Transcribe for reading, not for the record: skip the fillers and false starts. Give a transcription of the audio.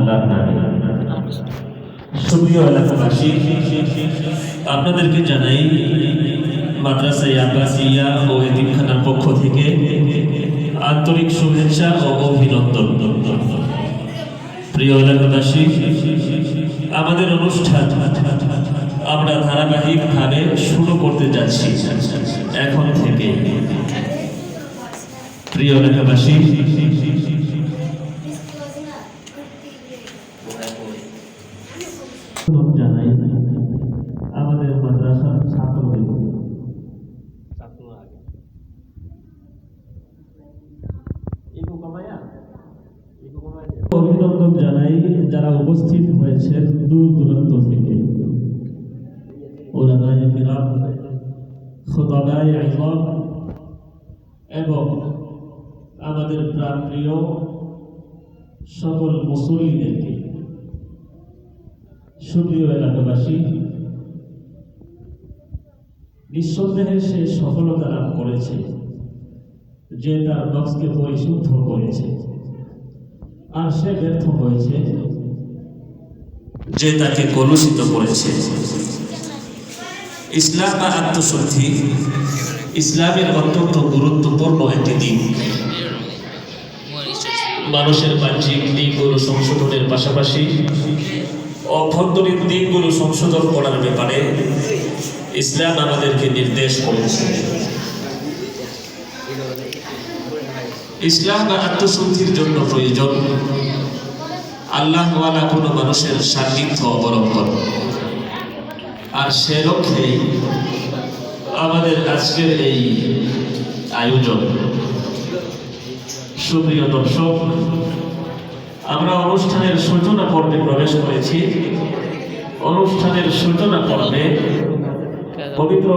আল্লাহর নামে। সুপ্রিয় এলাকাবাসী, আপনাদেরকে জানাই মাদ্রাসা আব্বাসিয়া ও এতিমখানার পক্ষ থেকে আন্তরিক শুভেচ্ছা ও অভিনন্দন। প্রিয় এলাকাবাসী, আমাদের অনুষ্ঠান আমরা ধারাবাহিকভাবে শুরু করতে যাচ্ছি এখন থেকে। প্রিয় এলাকাবাসী, জানাই আমাদের মাদ্রাসার ছাত্রদেরকে অভিনন্দন জানাই যারা উপস্থিত হয়েছে দূর দূরান্ত থেকে। উলামায়ে কিরাম, খুতাবায়ে ইমাম এবং আমাদের প্রাণপ্রিয় সকল মুসল্লিদেরকে। সুপ্রিয় এলাকাবাসী, নিঃসন্দেহে সে সফলতা লাভ করেছে যে তার নফসকে পরিশুদ্ধ করেছে, আর সে ব্যর্থ হয়েছে যে তাকে কলুষিত করেছে। ইসলাম বা আত্মশুদ্ধি ইসলামের অত্যন্ত গুরুত্বপূর্ণ একটি দিক। মানুষের বাহ্যিক দিকগুলো সংশোধনের পাশাপাশি অভ্যন্তরীণ দিকগুলো সংশোধন করার ব্যাপারে ইসলাম আমাদেরকে নির্দেশ করেছে। ইসলাম বা আত্মশুদ্ধির জন্য প্রয়োজন আল্লাহওয়ালা কোনো মানুষের সান্নিধ্য অবলম্বন, আর সে লক্ষ্যে আমাদের আজকের এই আয়োজন। সুপ্রিয় দর্শক, আমরা অনুষ্ঠানের সূচনা পর্বে প্রবেশ করেছি। অনুষ্ঠানের সূচনা পর্বে পবিত্র